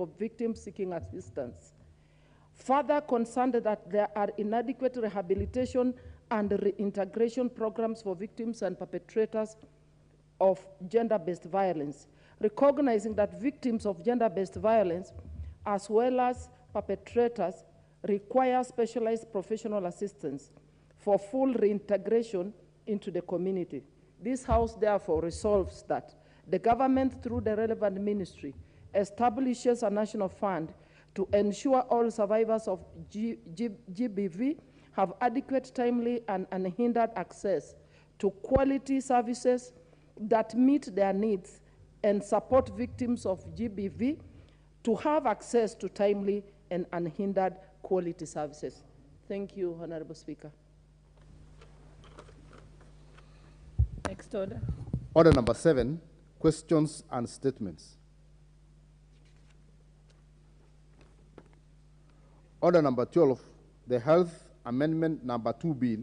for victims seeking assistance. Further concerned that there are inadequate rehabilitation and reintegration programs for victims and perpetrators of gender-based violence, recognizing that victims of gender-based violence, as well as perpetrators, require specialized professional assistance for full reintegration into the community. This House therefore resolves that the government, through the relevant ministry, establishes a national fund to ensure all survivors of GBV have adequate, timely, and unhindered access to quality services that meet their needs and support victims of GBV to have access to timely and unhindered quality services. Thank you, Honorable Speaker. Next order. Order number 7, questions and statements. Order number 12, the Health Amendment number 2 Bill,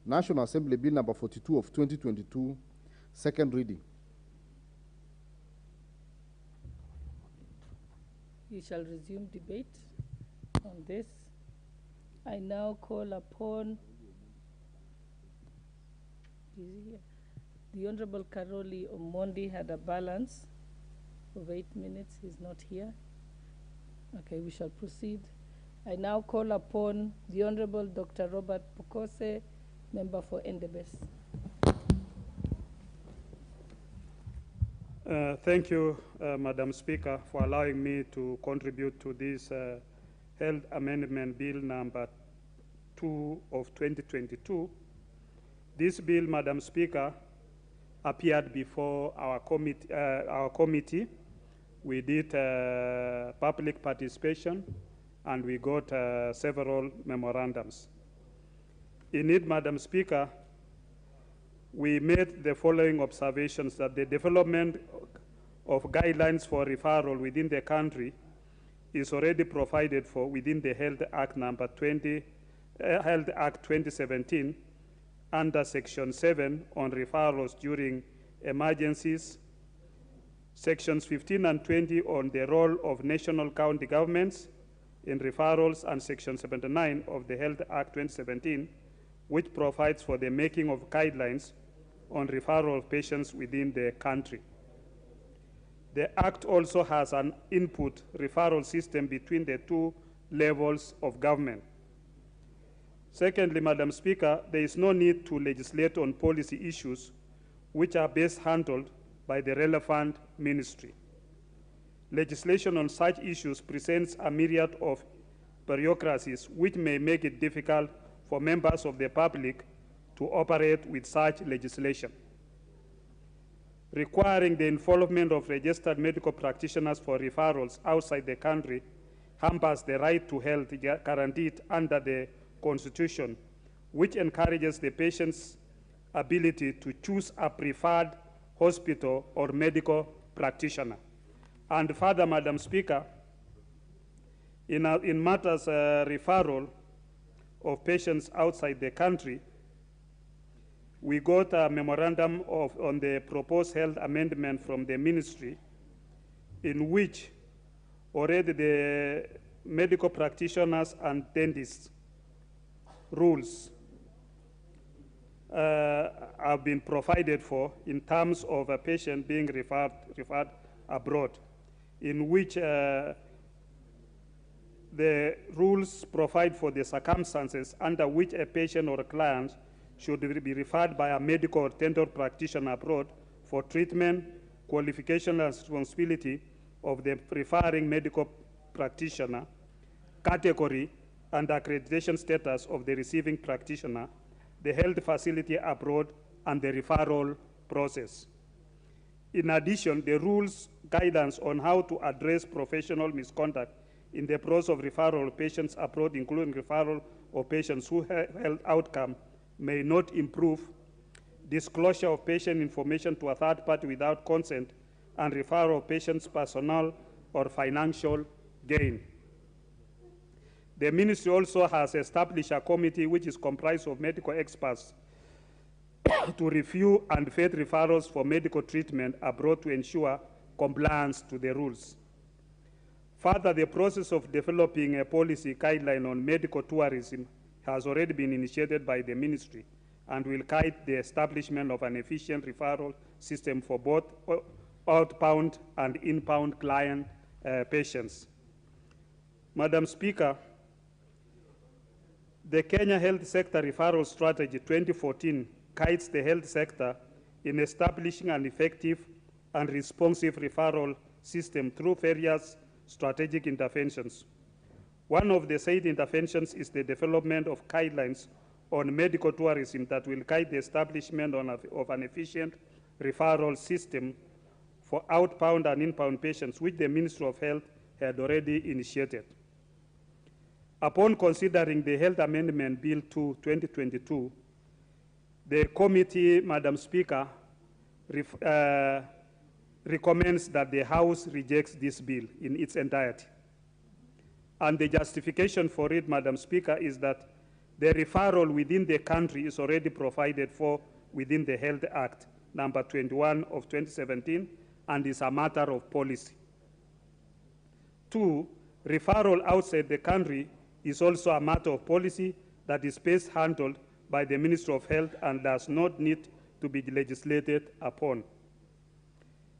National Assembly Bill number 42 of 2022, second reading. We shall resume debate on this. I now call upon the Honorable Karoli Omondi. Had a balance of 8 minutes. He's not here. Okay, we shall proceed. I now call upon the Honorable Dr. Robert Pukose, member for Endebess. Thank you, Madam Speaker, for allowing me to contribute to this Health Amendment Bill number 2 of 2022. This bill, Madam Speaker, appeared before our committee. We did public participation, and we got several memorandums. In it, Madam Speaker, we made the following observations: that the development of guidelines for referral within the country is already provided for within the Health Act number 2017 under Section 7 on referrals during emergencies, Sections 15 and 20 on the role of national county governments in referrals, and Section 79 of the Health Act 2017, which provides for the making of guidelines on referral of patients within the country. The Act also has an input referral system between the two levels of government. Secondly, Madam Speaker, there is no need to legislate on policy issues which are best handled by the relevant ministry. Legislation on such issues presents a myriad of bureaucracies which may make it difficult for members of the public to operate with such legislation. Requiring the involvement of registered medical practitioners for referrals outside the country hampers the right to health guaranteed under the Constitution, which encourages the patient's ability to choose a preferred hospital or medical practitioner. And further, Madam Speaker, in matters referral of patients outside the country, we got a memorandum on the proposed health amendment from the ministry, in which already the medical practitioners and dentists rules have been provided for in terms of a patient being referred abroad, in which the rules provide for the circumstances under which a patient or a client should be referred by a medical or dental practitioner abroad for treatment, qualification and responsibility of the referring medical practitioner, category and accreditation status of the receiving practitioner, the health facility abroad, and the referral process. In addition, the rules guidance on how to address professional misconduct in the process of referral of patients abroad, including referral of patients whose health outcome may not improve, disclosure of patient information to a third party without consent, and referral of patients' personal or financial gain. The ministry also has established a committee which is comprised of medical experts to review and vet referrals for medical treatment abroad to ensure compliance to the rules. Further, the process of developing a policy guideline on medical tourism has already been initiated by the ministry and will guide the establishment of an efficient referral system for both outbound and inbound client patients. Madam Speaker, the Kenya Health Sector Referral Strategy 2014 guides the health sector in establishing an effective and responsive referral system through various strategic interventions. One of the said interventions is the development of guidelines on medical tourism that will guide the establishment of an efficient referral system for outbound and inbound patients, which the Ministry of Health had already initiated. Upon considering the Health Amendment Bill 2, 2022, the committee, Madam Speaker, recommends that the House rejects this bill in its entirety. And the justification for it, Madam Speaker, is that the referral within the country is already provided for within the Health Act, number 21 of 2017, and is a matter of policy. 2, referral outside the country is also a matter of policy that is best handled by the Ministry of Health and does not need to be legislated upon.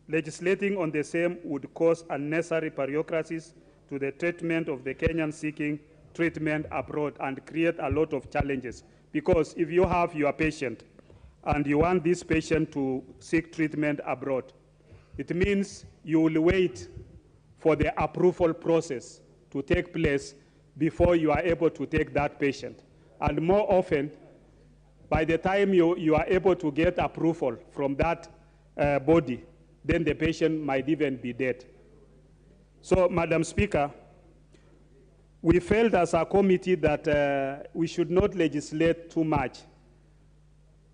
Legislating on the same would cause unnecessary bureaucracies to the treatment of the Kenyans seeking treatment abroad and create a lot of challenges. Because if you have your patient and you want this patient to seek treatment abroad, it means you will wait for the approval process to take place before you are able to take that patient. And more often, by the time you are able to get approval from that body, then the patient might even be dead. So, Madam Speaker, we felt as a committee that we should not legislate too much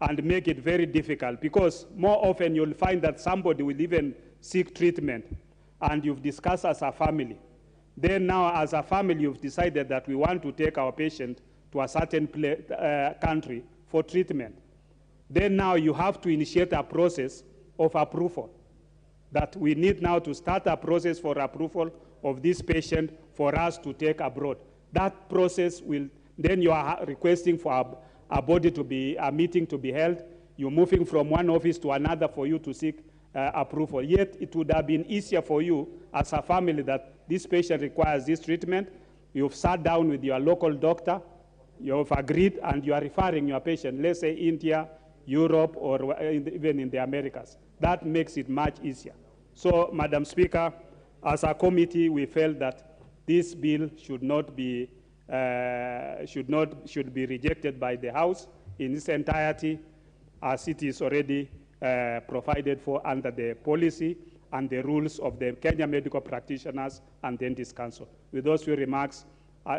and make it very difficult, because more often you'll find that somebody will even seek treatment and you've discussed as a family. Then now as a family you've decided that we want to take our patient to a certain country for treatment. Then now you have to initiate a process of approval, that we need now to start a process for approval of this patient for us to take abroad. That process will, then you are requesting for a body to be, a meeting to be held. You're moving from one office to another for you to seek approval. Yet it would have been easier for you as a family that this patient requires this treatment. You've sat down with your local doctor, you've agreed, and you are referring your patient, let's say India, Europe, or even in the Americas. That makes it much easier. So, Madam Speaker, as a committee, we felt that this bill should be rejected by the House in its entirety, as it is already provided for under the policy and the rules of the Kenya Medical Practitioners and Dentists Council. With those few remarks,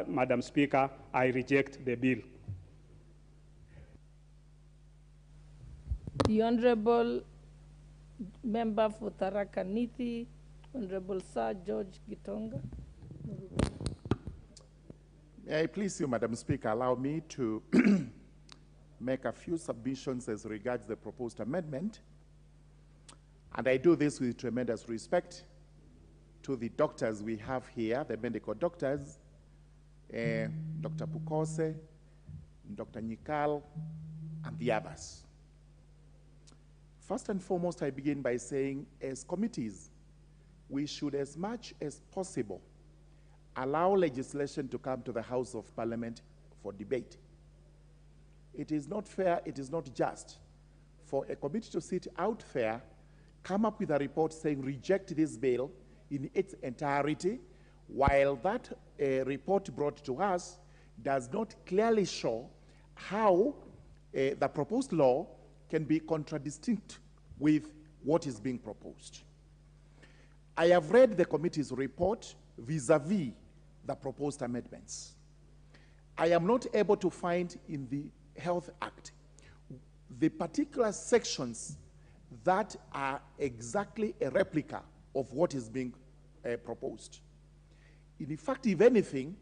Madam Speaker, I reject the bill. The Honorable Member for Tharaka Nithi, Honorable Sir George Gitonga. May I please you, Madam Speaker, allow me to make a few submissions as regards the proposed amendment. And I do this with tremendous respect to the doctors we have here, the medical doctors, Dr. Pukose, Dr. Nyikal, and the others. First and foremost, I begin by saying, as committees, we should, as much as possible, allow legislation to come to the House of Parliament for debate. It is not fair, it is not just for a committee to sit out there, come up with a report saying reject this bill in its entirety, while that report brought to us does not clearly show how the proposed law can be contradistinct with what is being proposed. I have read the committee's report vis-a-vis the proposed amendments. I am not able to find in the Health Act the particular sections that are exactly a replica of what is being proposed. In fact, if anything,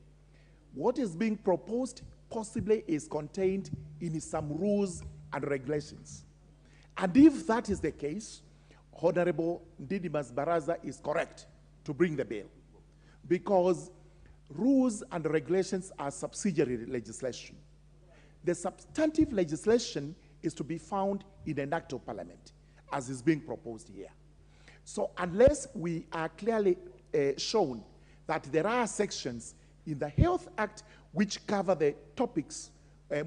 what is being proposed possibly is contained in some rules and regulations. And if that is the case, Honorable Ndidimas Baraza is correct to bring the bill. because rules and regulations are subsidiary legislation. The substantive legislation is to be found in an act of parliament, as is being proposed here. So unless we are clearly shown that there are sections in the Health Act which cover the topics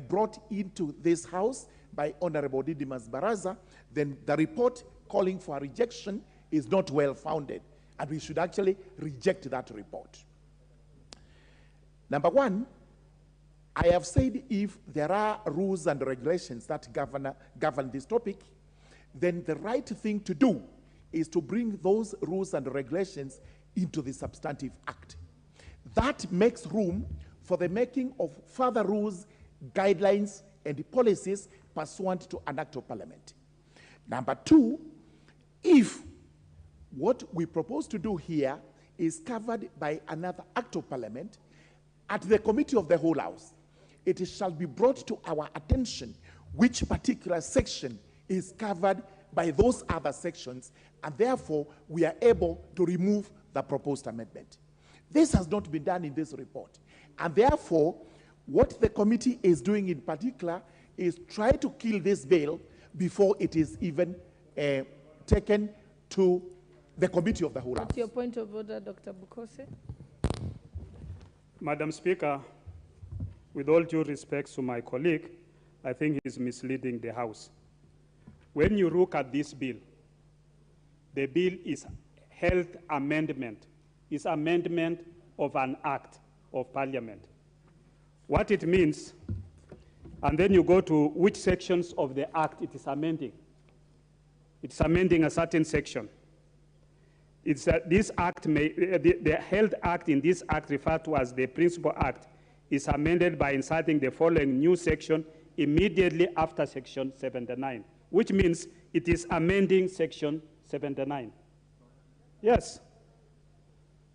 brought into this House by Honorable Didimas Baraza, then the report calling for a rejection is not well-founded, and we should actually reject that report. Number one, I have said if there are rules and regulations that govern this topic, then the right thing to do is to bring those rules and regulations into the substantive act. That makes room for the making of further rules, guidelines, and policies pursuant to an act of parliament. Number two, if what we propose to do here is covered by another act of parliament, at the committee of the whole House, it shall be brought to our attention which particular section is covered by those other sections, and therefore we are able to remove the proposed amendment. This has not been done in this report, and therefore what the committee is doing in particular is try to kill this bill before it is even taken to the committee of the whole House. What's your point of order, Dr. Bukose? Madam Speaker, with all due respect to my colleague, I think he's misleading the House. When you look at this bill, the bill is health amendment. It's amendment of an act of parliament. What it means, and then you go to which sections of the act it is amending. It's amending a certain section. It's that this act may, the Health Act in this act referred to as the Principal Act is amended by inserting the following new section immediately after section 79, which means it is amending section 79. Yes,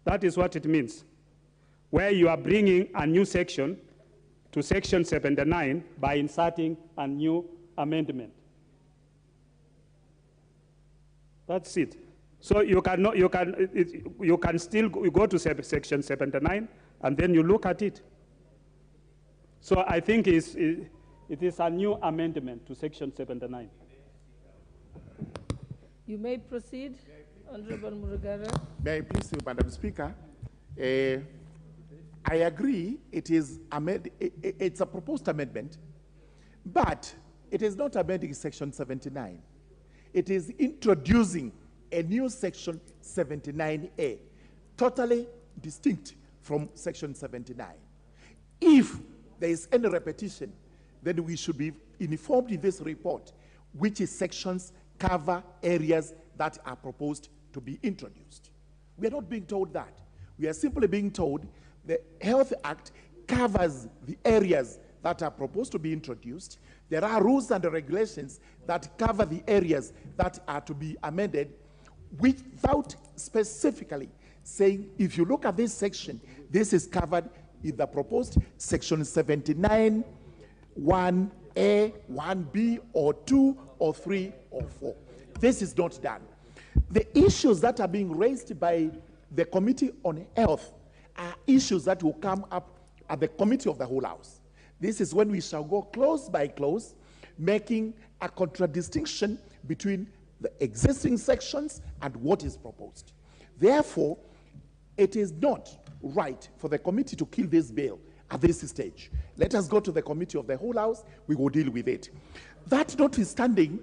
that is what it means, where you are bringing a new section to section 79 by inserting a new amendment. That's it. So you can still go to section 79 and then you look at it. So I think it is a new amendment to section 79. You may proceed, Honorable Murugara. May I please, Madam Speaker? I agree it's a proposed amendment, but it is not amending section 79. It is introducing a new section 79A, totally distinct from section 79. If there is any repetition, then we should be informed in this report which sections cover areas that are proposed to be introduced. We are not being told that. We are simply being told the Health Act covers the areas that are proposed to be introduced. There are rules and regulations that cover the areas that are to be amended, without specifically saying, if you look at this section, this is covered in the proposed section 79, 1A, 1B, or 2, or 3, or 4. This is not done. The issues that are being raised by the Committee on Health are issues that will come up at the Committee of the whole House. This is when we shall go clause by clause, making a contradistinction between the existing sections and what is proposed. Therefore, it is not right for the committee to kill this bill at this stage. Let us go to the Committee of the whole House, we will deal with it. That notwithstanding,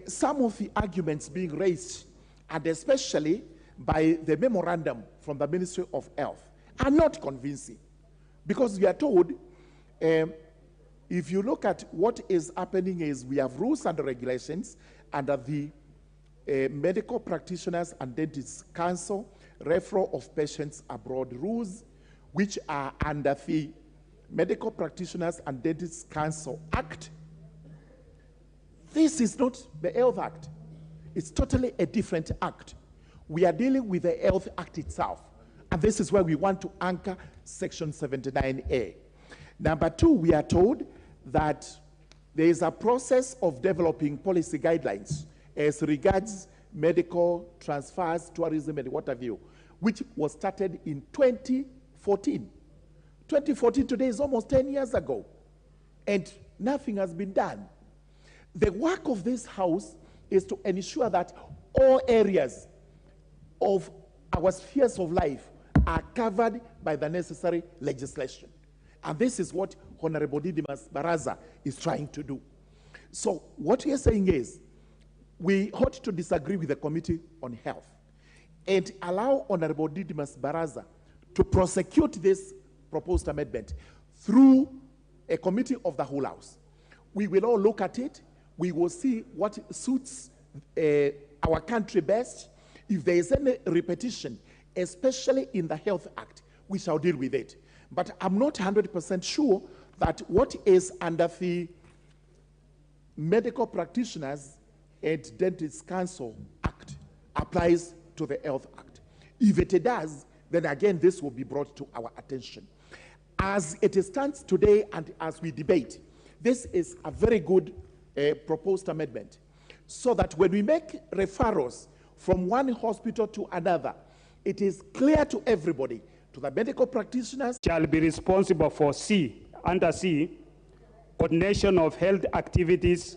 some of the arguments being raised, and especially by the memorandum from the Ministry of Health, are not convincing. Because we are told, if you look at what is happening is we have rules and regulations under the Medical Practitioners and Dentists Council, Referral of Patients Abroad rules, which are under the Medical Practitioners and Dentists Council Act. This is not the Health Act. It's totally a different act. We are dealing with the Health Act itself, and this is where we want to anchor section 79A. Number two, we are told that there is a process of developing policy guidelines as regards medical transfers, tourism, and what have you, which was started in 2014. 2014 today is almost 10 years ago, and nothing has been done. The work of this house is to ensure that all areas of our spheres of life are covered by the necessary legislation. And this is what Honorable Didimas Baraza is trying to do. So what we are saying is, we ought to disagree with the Committee on Health and allow Honorable Didimas Baraza to prosecute this proposed amendment through a committee of the whole house. We will all look at it. We will see what suits our country best. If there is any repetition, especially in the Health Act, we shall deal with it. But I'm not 100% sure that what is under the Medical Practitioners and Dentists Council Act applies to the Health Act. If it does, then again, this will be brought to our attention. As it stands today and as we debate, this is a very good proposed amendment, so that when we make referrals from one hospital to another, it is clear to everybody, to the medical practitioners. Shall be responsible for under C, coordination of health activities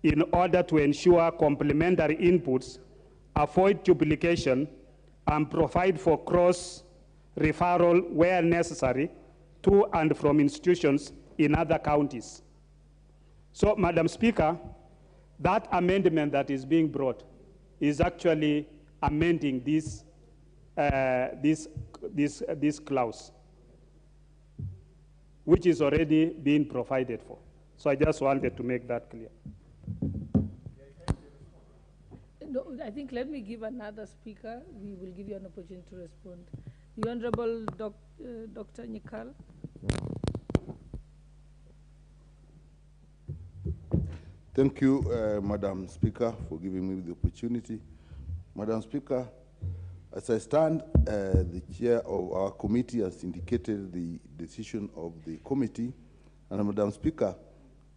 in order to ensure complementary inputs, avoid duplication, and provide for cross-referral where necessary to and from institutions in other counties. So, Madam Speaker, that amendment that is being brought is actually amending this clause, which is already being provided for. So I just wanted to make that clear. No, I think let me give another speaker. We will give you an opportunity to respond. The Honorable Dr. Nyikal. Thank you, Madam Speaker, for giving me the opportunity. Madam Speaker, as I stand, the chair of our committee has indicated the decision of the committee, and Madam Speaker,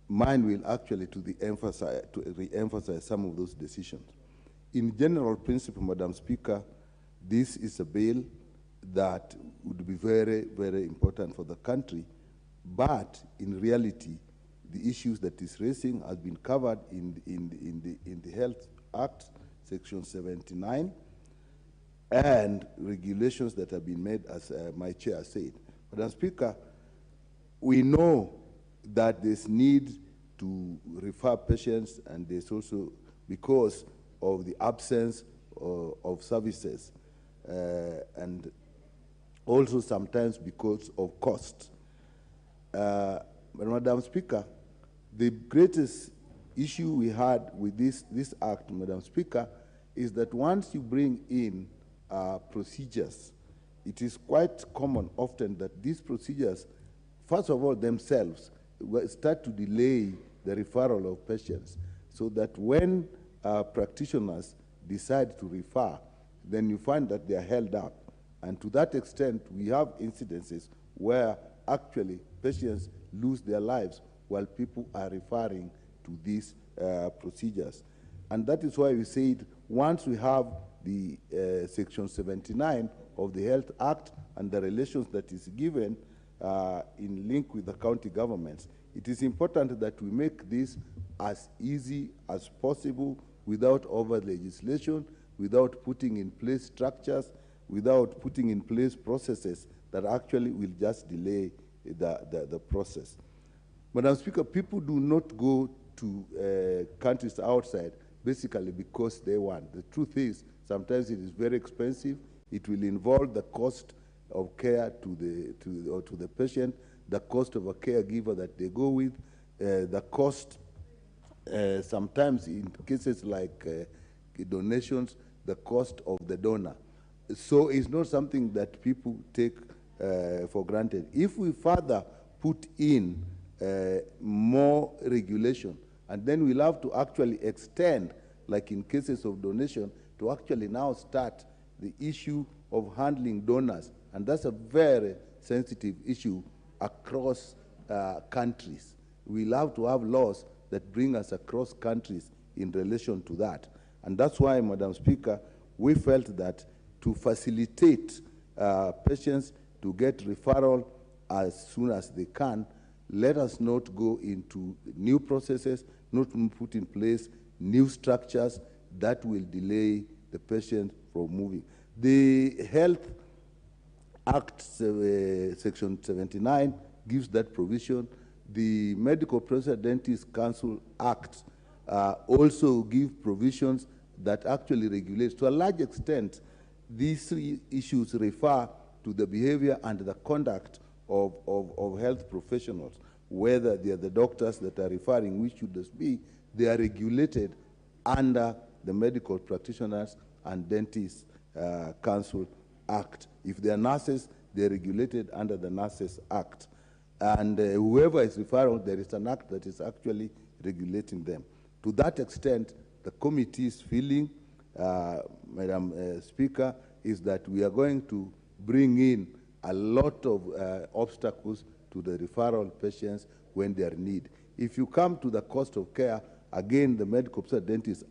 mine will actually re-emphasize some of those decisions. In general principle, Madam Speaker, this is a bill that would be very, very important for the country, but in reality, the issues that is raising has been covered in the Health Act, Section 79, and regulations that have been made, as my chair said. Madam Speaker, we know that there's need to refer patients, and there's also because of the absence of services, and also sometimes because of cost. But Madam Speaker, the greatest issue we had with this act, Madam Speaker, is that once you bring in procedures, it is quite common often that these procedures, first of all, themselves, start to delay the referral of patients, so that when practitioners decide to refer, then you find that they are held up. And to that extent, we have incidences where actually patients lose their lives while people are referring to these procedures. And that is why we said once we have the Section 79 of the Health Act and the relations that is given in link with the county governments, it is important that we make this as easy as possible without over legislation, without putting in place structures, without putting in place processes that actually will just delay the process. Madam Speaker, people do not go to countries outside basically because they want. The truth is, sometimes it is very expensive. It will involve the cost of care to the patient, the cost of a caregiver that they go with, the cost sometimes in cases like donations, the cost of the donor. So it's not something that people take for granted. If we further put in more regulation, and then we'll have to actually extend, like in cases of donation, to actually now start the issue of handling donors. And that's a very sensitive issue across countries. We'll have to have laws that bring us across countries in relation to that. And that's why, Madam Speaker, we felt that to facilitate patients to get referral as soon as they can. Let us not go into new processes, not put in place new structures that will delay the patient from moving. The Health Act Section 79 gives that provision. The Medical Professional Dentist Council Act also give provisions that actually regulates. To a large extent, these three issues refer to the behavior and the conduct of health professionals, whether they are the doctors that are referring, which should this be, they are regulated under the Medical Practitioners and Dentists Council Act. If they are nurses, they are regulated under the Nurses Act. And whoever is referring, there is an act that is actually regulating them. To that extent, the committee's feeling, Madam Speaker, is that we are going to bring in a lot of obstacles to the referral patients when they are in need. If you come to the cost of care, again, the Medical Dentist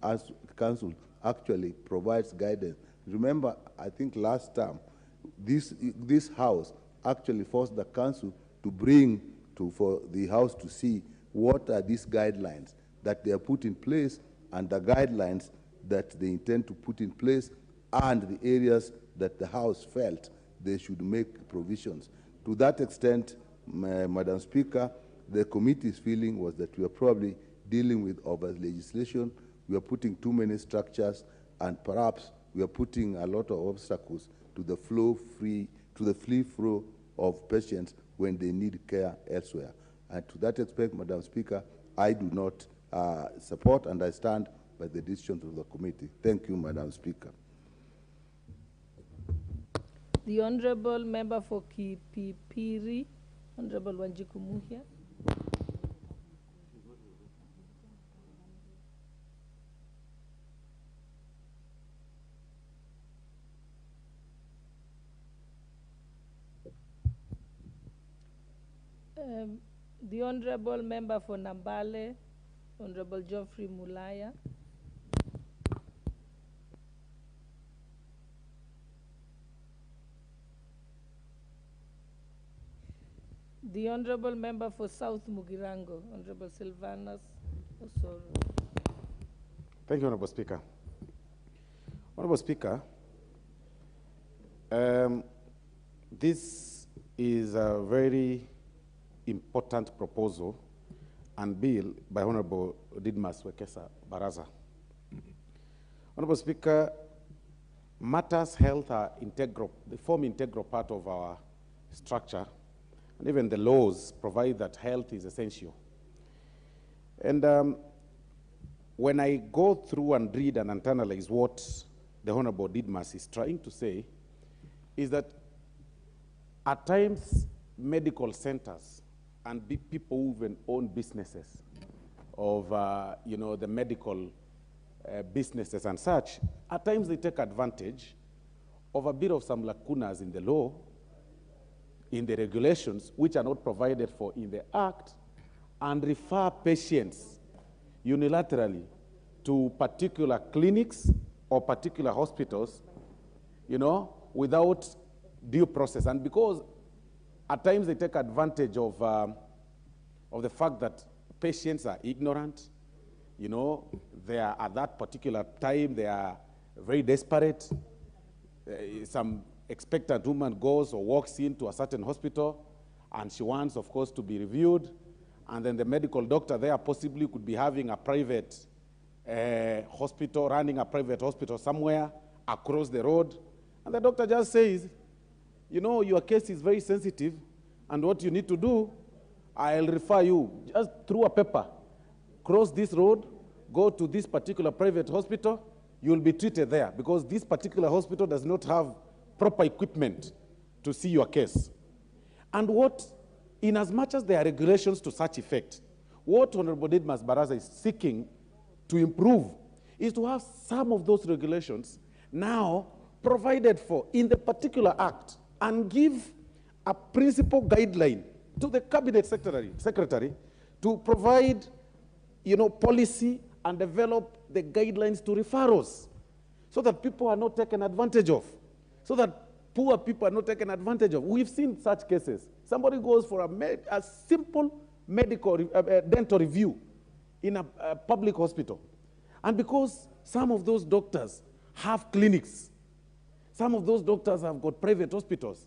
Council actually provides guidance. Remember, I think last time, this house actually forced the council to bring for the house to see what are these guidelines that they are put in place and the guidelines that they intend to put in place and the areas that the house felt they should make provisions. To that extent, Madam Speaker, the committee's feeling was that we are probably dealing with over legislation. We are putting too many structures, and perhaps we are putting a lot of obstacles to the free flow of patients when they need care elsewhere. And to that extent, Madam Speaker, I do not support and I stand by the decisions of the committee. Thank you, Madam Speaker. The Honorable Member for Kipipiri, Honorable Wanjiku Muhia. The Honorable Member for Nambale, Honorable Geoffrey Mulaya. The Honorable Member for South Mugirango, Honorable Silvanus Osoro. Thank you, Honorable Speaker. Honorable Speaker, this is a very important proposal and bill by Honorable Didmas Wekesa Baraza. Honorable Speaker, matters health are integral, they form integral part of our structure, and even the laws provide that health is essential. And when I go through and read and internalize what the Honorable Didmas is trying to say, is that at times medical centers and people who even own businesses of the medical businesses and such, at times they take advantage of a bit of some lacunas in the law, in the regulations, which are not provided for in the Act, and refer patients unilaterally to particular clinics or particular hospitals, without due process. And because at times they take advantage of the fact that patients are ignorant, they are at that particular time, they are very desperate. Some expectant woman goes or walks into a certain hospital and she wants, of course, to be reviewed. And then the medical doctor there possibly could be having a private hospital, running a private hospital somewhere across the road. And the doctor just says, your case is very sensitive, and what you need to do, I'll refer you just through a paper. Cross this road, go to this particular private hospital, you'll be treated there, because this particular hospital does not have proper equipment to see your case. And in as much as there are regulations to such effect, what Honorable Didmas Baraza is seeking to improve is to have some of those regulations now provided for in the particular act and give a principal guideline to the cabinet secretary to provide, policy and develop the guidelines to referrals so that people are not taken advantage of. so that poor people are not taken advantage of. We've seen such cases. Somebody goes for a simple medical, dental review in a public hospital. And because some of those doctors have clinics, some of those doctors have got private hospitals,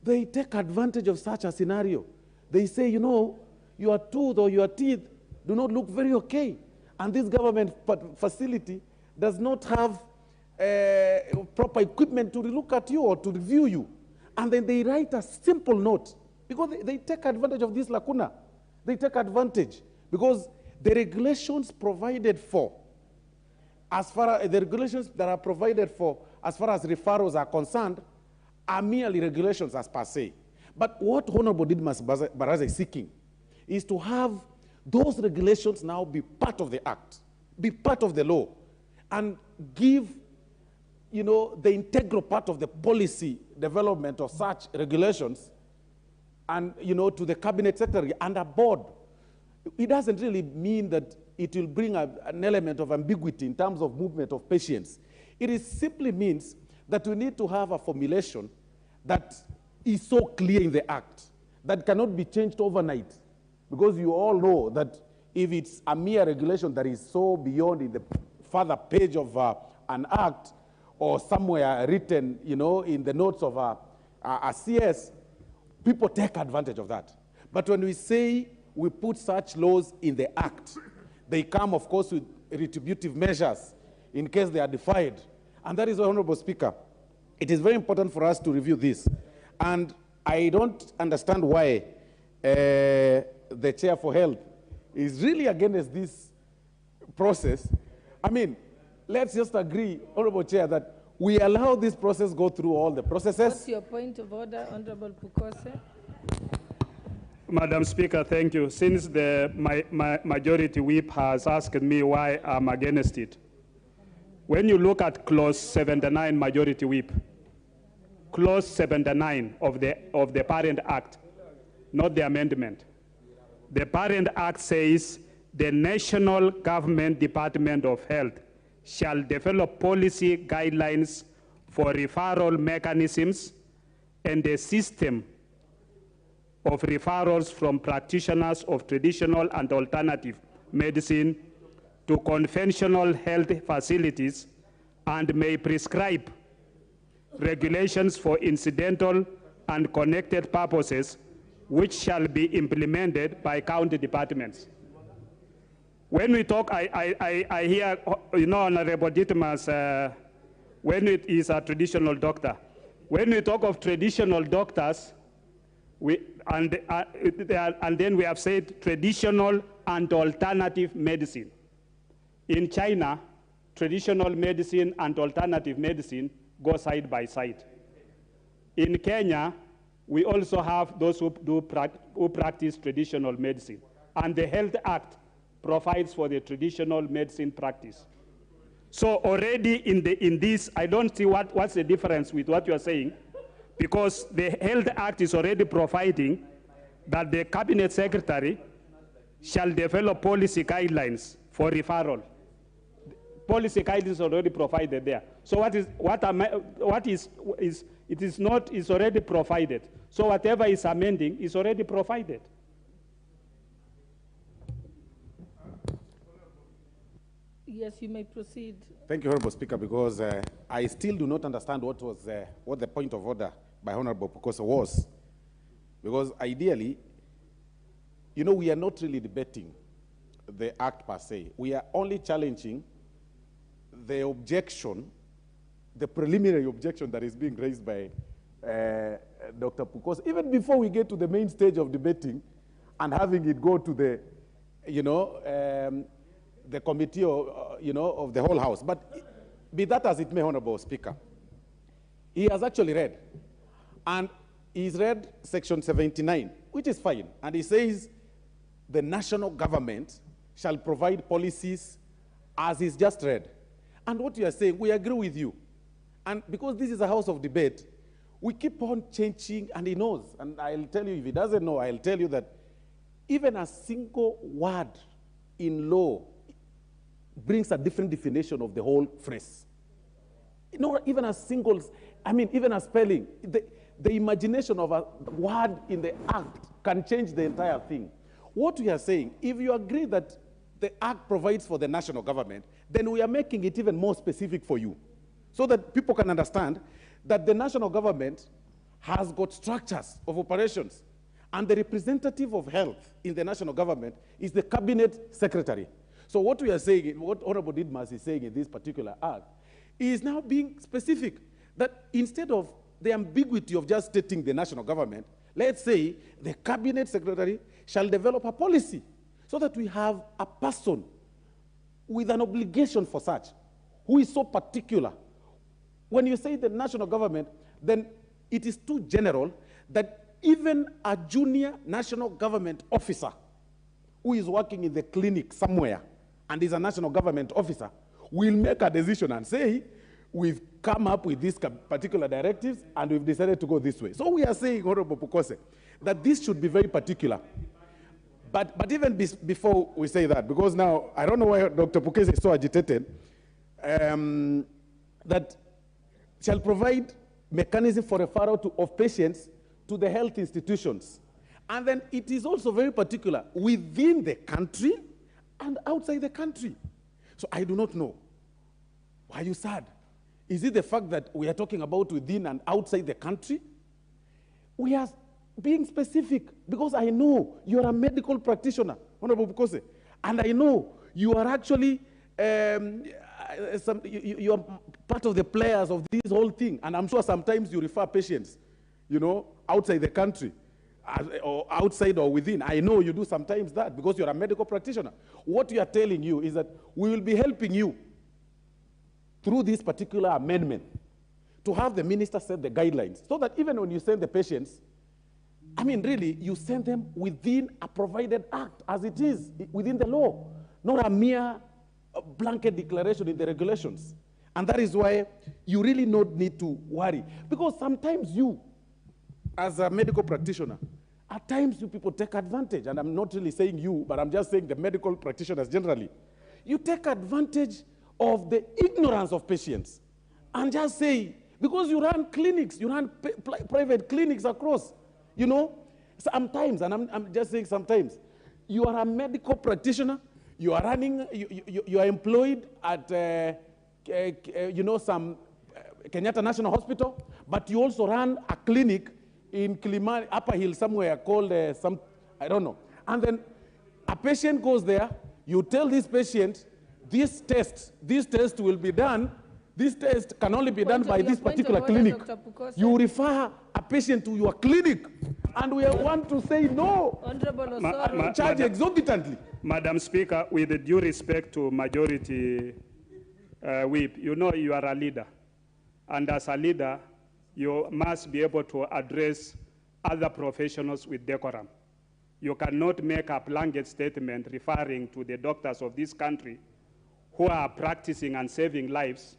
they take advantage of such a scenario. They say, you know, your tooth or your teeth do not look very okay. And this government facility does not have proper equipment to look at you or to review you. And then they write a simple note because they take advantage of this lacuna. They take advantage because the regulations provided for, as far as the regulations that are provided for as far as referrals are concerned, are merely regulations as per se. But what Honorable Didmas Baraza is seeking is to have those regulations now be part of the act, be part of the law, and give, you know, the integral part of the policy development of such regulations and, you know, to the cabinet secretary and a board. It doesn't really mean that it will bring an element of ambiguity in terms of movement of patients. It simply means that we need to have a formulation that is so clear in the act that cannot be changed overnight. Because you all know that if it's a mere regulation that is so beyond in the further page of an act or somewhere written, you know, in the notes of a CS, people take advantage of that. But when we say we put such laws in the act, they come, of course, with retributive measures in case they are defied. And that is why, Honorable Speaker, it is very important for us to review this. And I don't understand why the Chair for Health is really against this process. I mean, let's just agree, Honorable Chair, that we allow this process go through all the processes. What's your point of order, Honorable Pukose? Madam Speaker, thank you. Since the majority whip has asked me why I'm against it, when you look at clause 79 majority whip, clause 79 of the Parent Act, not the amendment. The Parent Act says the National Government Department of Health shall develop policy guidelines for referral mechanisms and a system of referrals from practitioners of traditional and alternative medicine to conventional health facilities, and may prescribe regulations for incidental and connected purposes which shall be implemented by county departments. When we talk, I hear, you know, Honorable Ditmas, when it is a traditional doctor. When we talk of traditional doctors, and then we have said traditional and alternative medicine. In China, traditional medicine and alternative medicine go side by side. In Kenya, we also have those who practice traditional medicine. And the Health Act provides for the traditional medicine practice. So already in this, I don't see what's the difference with what you're saying, because the Health Act is already providing that the Cabinet Secretary shall develop policy guidelines for referral. Policy guidelines already provided there. So is already provided. So whatever is amending is already provided. Yes, you may proceed. Thank you, Honorable Speaker, because I still do not understand what the point of order by Honorable Pukose was. Because ideally, you know, we are not really debating the act per se. We are only challenging the objection, the preliminary objection that is being raised by Dr. Pukose, even before we get to the main stage of debating and having it go to the, you know, the committee, you know, of the whole House. But be that as it may, Honorable Speaker, he has actually read, and he's read section 79, which is fine, and he says the national government shall provide policies as is just read. And what you are saying, we agree with you. And because this is a house of debate, we keep on changing, and he knows. And I'll tell you, if he doesn't know, I'll tell you that even a single word in law brings a different definition of the whole phrase. Not even as singles, I mean, even as spelling. The imagination of a word in the act can change the entire thing. What we are saying, if you agree that the act provides for the national government, then we are making it even more specific for you, so that people can understand that the national government has got structures of operations, and the representative of health in the national government is the cabinet secretary. So what we are saying, what Honorable Didmas is saying in this particular act, is now being specific, that instead of the ambiguity of just stating the national government, let's say the cabinet secretary shall develop a policy so that we have a person with an obligation for such, who is so particular. When you say the national government, then it is too general that even a junior national government officer who is working in the clinic somewhere and is a national government officer will make a decision and say, we've come up with these particular directives and we've decided to go this way. So we are saying, Honorable Pukose, that this should be very particular. But even before we say that, because now, I don't know why Dr. Pukese is so agitated, that shall provide mechanism for referral of patients to the health institutions. And then it is also very particular within the country and outside the country. So I do not know. Why are you sad? Is it the fact that we are talking about within and outside the country? We are being specific because I know you are a medical practitioner, Honorable Bukose, and I know you are actually you are part of the players of this whole thing, and I'm sure sometimes you refer patients, you know, outside the country, or outside or within. I know you do sometimes that because you're a medical practitioner. What we are telling you is that we will be helping you through this particular amendment to have the minister set the guidelines so that even when you send the patients, I mean, really, you send them within a provided act as it is, within the law, not a mere blanket declaration in the regulations. And that is why you really don't need to worry. Because sometimes you, as a medical practitioner, at times you people take advantage, and I'm not really saying you, but I'm just saying the medical practitioners generally. You take advantage of the ignorance of patients and just say, because you run clinics, you run private clinics across, you know, sometimes, and I'm just saying sometimes, you are a medical practitioner, you are running, you are employed at, you know, some Kenyatta National Hospital, but you also run a clinic in Kilimani, Upper Hill somewhere called I don't know. And then a patient goes there, you tell this patient, this test will be done, this test can only be done by this particular clinic. You refer a patient to your clinic, and we want to say no. Charge exorbitantly. Madam Speaker, with due respect to Majority Whip, you know you are a leader. And as a leader, you must be able to address other professionals with decorum. You cannot make a blanket statement referring to the doctors of this country who are practicing and saving lives,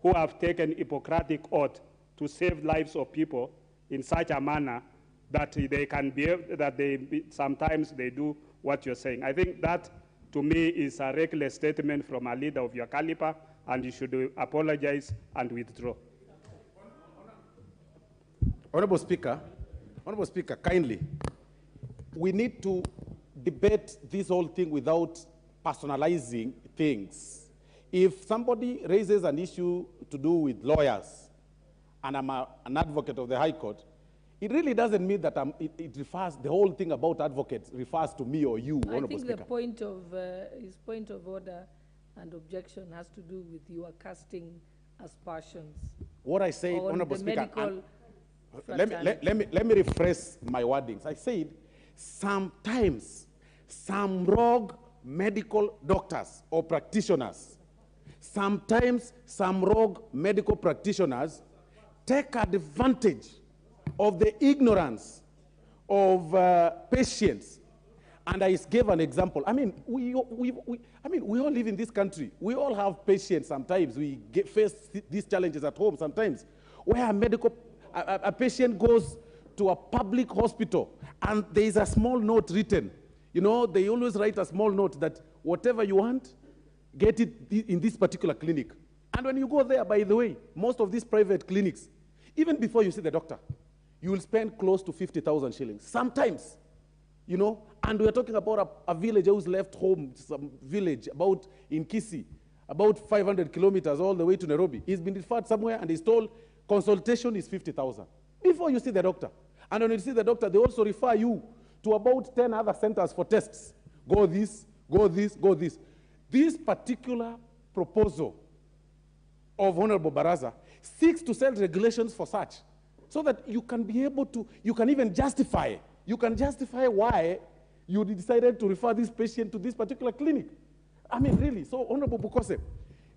who have taken Hippocratic oath to save lives of people in such a manner that they can be, sometimes they do what you're saying. I think that, to me, is a reckless statement from a leader of your caliber, and you should apologize and withdraw. Honorable Speaker, kindly, we need to debate this whole thing without personalizing things. If somebody raises an issue to do with lawyers, and I'm an advocate of the High Court, it really doesn't mean that it refers, the whole thing about advocates refers to me or you, Honorable Speaker. The point of his point of order and objection has to do with your casting aspersions. What I said, Honorable Speaker, let me rephrase my wordings. I said, sometimes some rogue medical doctors or practitioners, sometimes some rogue medical practitioners take advantage of the ignorance of patients. And I gave an example. I mean, we all live in this country. We all have patients sometimes. We face these challenges at home sometimes, where a patient goes to a public hospital and there is a small note written. You know, they always write a small note that whatever you want, get it in this particular clinic. And when you go there, by the way, most of these private clinics, even before you see the doctor, you will spend close to 50,000 shillings. Sometimes, you know, and we're talking about a villager who's left home, some village about in Kisii, about 500 kilometers all the way to Nairobi. He's been referred somewhere and he's told consultation is 50,000 before you see the doctor. And when you see the doctor, they also refer you to about 10 other centers for tests. Go this, go this, go this. This particular proposal of Honorable Baraza seeks to set regulations for such, so that you can be able to, you can even justify, why you decided to refer this patient to this particular clinic. I mean, really, so Honorable Bukose,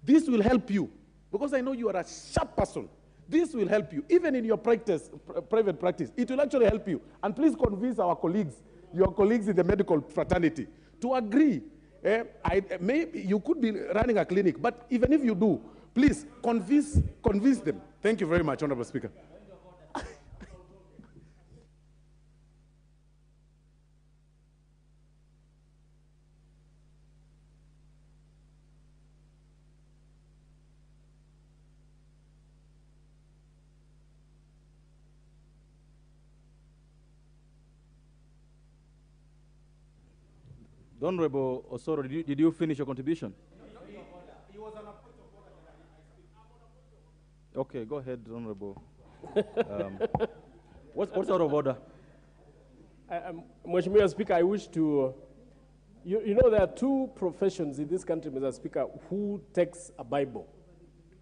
this will help you, because I know you are a sharp person. This will help you, even in your practice, private practice. It will actually help you. And please convince our colleagues, your colleagues in the medical fraternity, to agree. Maybe you could be running a clinic, but even if you do, please convince them. Thank you very much, Honorable Speaker. The Honorable Osoro, did you finish your contribution? Okay, go ahead, Honorable. What's out of order? Mheshimiwa Speaker, I wish to, you know, there are two professions in this country, Mr. Speaker, who takes a Bible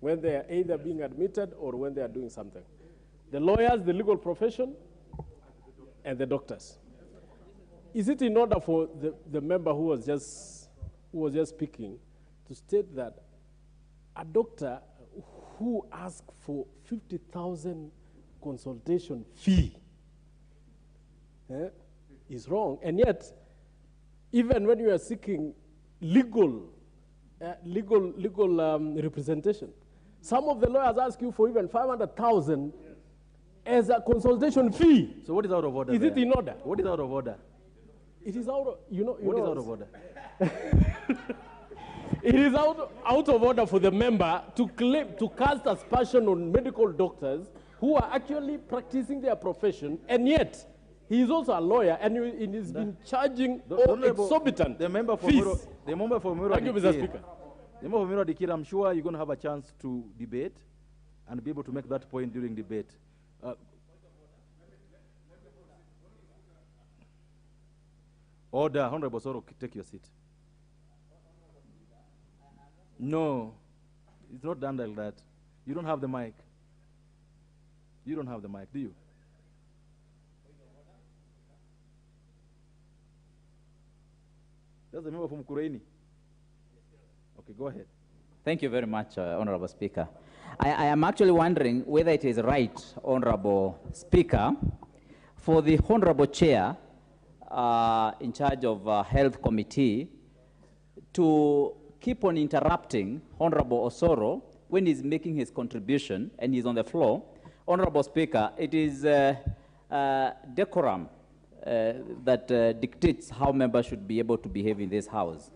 when they are either being admitted or when they are doing something. The lawyers, the legal profession, and the doctors. Is it in order for the member who was just speaking to state that a doctor who asks for 50,000 consultation fee is wrong, and yet even when you are seeking legal representation, some of the lawyers ask you for even 500,000 as a consultation fee. So what is out of order? Is it in order? What is out of order? It is out of, What is out of order? It is out of order for the member to claim, to cast aspersion on medical doctors who are actually practicing their profession, and yet he is also a lawyer, and he's been charging exorbitant the member for fees. The member for Miro. Thank you, Mr. Speaker. The member for Miro Dikir, I'm sure you're going to have a chance to debate and be able to make that point during debate. Order, Honorable Soro, take your seat. No, it's not done like that. You don't have the mic. You don't have the mic, do you? That's the member from Kureini. Okay, go ahead. Thank you very much, Honorable Speaker. I am actually wondering whether it is right, Honorable Speaker, for the Honorable Chair in charge of Health Committee to keep on interrupting Honorable Osoro when he's making his contribution and he's on the floor. Honorable Speaker, it is decorum that dictates how members should be able to behave in this House.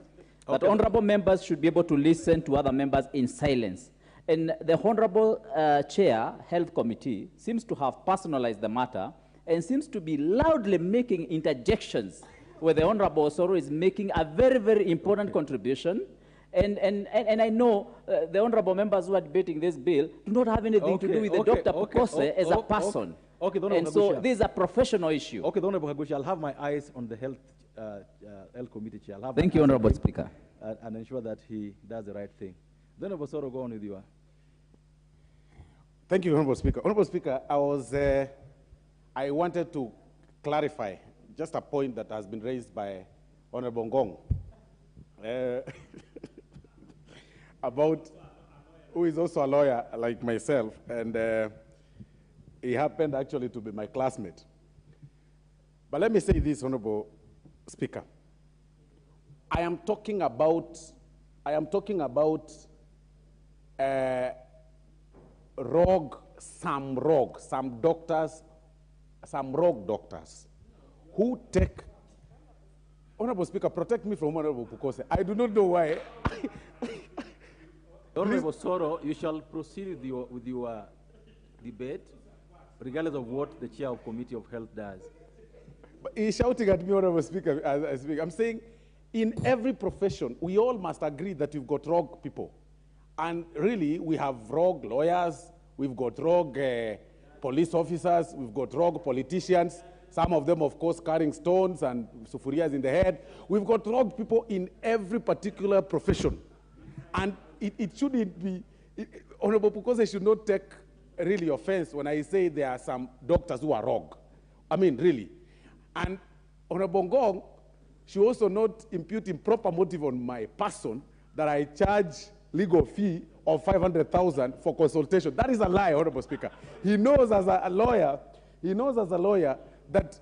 Okay. That honorable members should be able to listen to other members in silence. And the Honorable Chair, Health Committee, seems to have personalized the matter and seems to be loudly making interjections where the Honorable Osoro is making a very, very important contribution. And I know the honorable members who are debating this bill do not have anything to do with the Dr. Pukose as a person. And so this is a professional issue. Okay, the Honorable Hagushi, I'll have my eyes on the Health Committee Chair. Thank you, Honorable Speaker. And ensure that he does the right thing. The Honorable Soro, go on with you. Thank you, Honorable Speaker. Honorable Speaker, I wanted to clarify just a point that has been raised by Honorable Ngong. About who is also a lawyer like myself, and he happened actually to be my classmate. But let me say this, Honorable Speaker. I am talking about some rogue doctors who take, Honorable Speaker, protect me from Honorable Pukose. I do not know why. Honorable Soro, you shall proceed with your debate, regardless of what the chair of Committee of Health does. But he's shouting at me, Honorable Speaker, as I speak. I'm saying, in every profession, we all must agree that you've got rogue people. And really, we have rogue lawyers, we've got rogue police officers, we've got rogue politicians, some of them, of course, carrying stones and sufurias in the head. We've got rogue people in every particular profession. And it shouldn't be, Honorable Pukose should not take really offense when I say there are some doctors who are rogue. I mean, really. And Honorable Ngong should also not impute improper motive on my person that I charge legal fee of 500,000 for consultation. That is a lie, Honorable Speaker. He knows as a lawyer that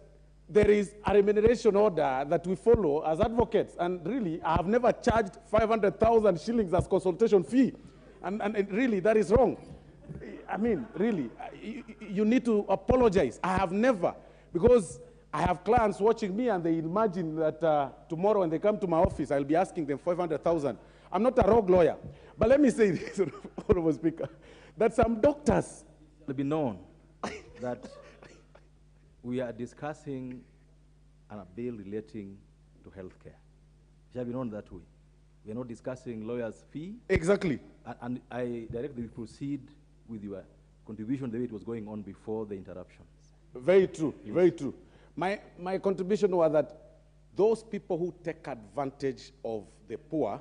there is a remuneration order that we follow as advocates. And really, I have never charged 500,000 shillings as consultation fee. And really, that is wrong. I mean, really, you need to apologize. I have never, because I have clients watching me and they imagine that tomorrow when they come to my office, I'll be asking them 500,000. I'm not a rogue lawyer. But let me say this, Honorable Speaker, that some doctors... It will be known that we are discussing a bill relating to healthcare. It shall be known that way. We are not discussing lawyers' fee. Exactly. And I directly proceed with your contribution the way it was going on before the interruptions. Very true, yes. Very true. My contribution was that those people who take advantage of the poor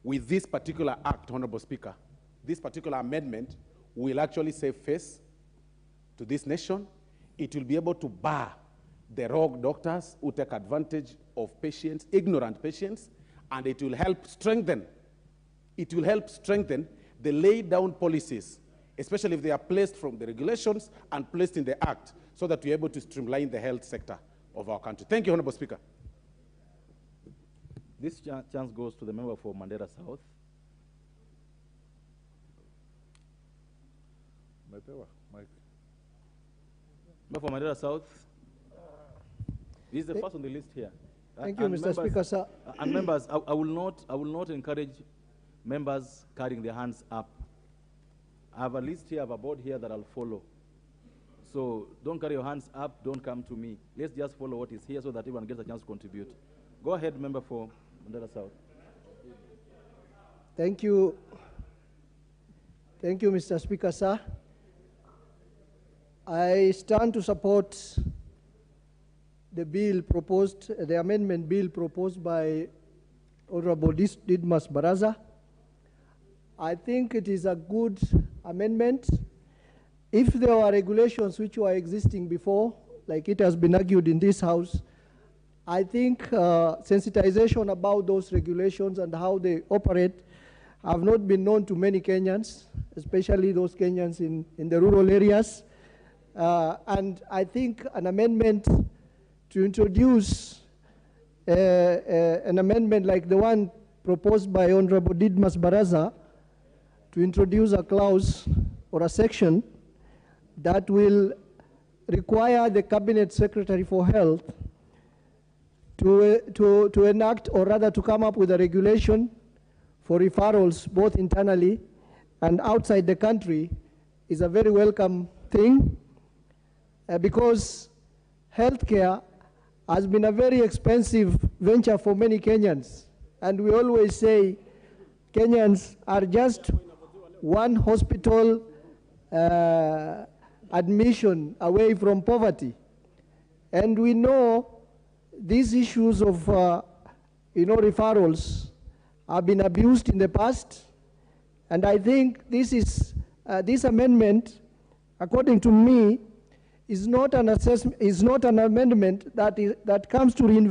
with this particular act, Honorable Speaker, this particular amendment will actually save face to this nation. It will be able to bar the rogue doctors who take advantage of patients, ignorant patients, and it will help strengthen the laid down policies, especially if they are placed from the regulations and placed in the act, so that we're able to streamline the health sector of our country. Thank you, Honorable Speaker. This chance goes to the member for Mandera South. Member for Mandera South. This is the first on the list here. Thank you, Mr. Speaker, sir. And members, I will not encourage members carrying their hands up. I have a list here, I have a board here that I'll follow. So don't carry your hands up, don't come to me. Let's just follow what is here so that everyone gets a chance to contribute. Go ahead, member for Mandera South. Thank you. Thank you, Mr. Speaker, sir. I stand to support the bill proposed, the amendment bill proposed by Honorable Didmas Baraza. I think it is a good amendment. If there were regulations which were existing before, like it has been argued in this House, I think sensitization about those regulations and how they operate have not been known to many Kenyans, especially those Kenyans in the rural areas. And I think an amendment to introduce an amendment like the one proposed by Honorable Didmas Baraza, to introduce a clause or a section that will require the Cabinet Secretary for Health to enact, or rather to come up with a regulation for referrals both internally and outside the country is a very welcome thing, because healthcare has been a very expensive venture for many Kenyans. And we always say Kenyans are just one hospital admission away from poverty. And we know these issues of referrals have been abused in the past. And I think this amendment, according to me, is not an amendment that comes to reinvent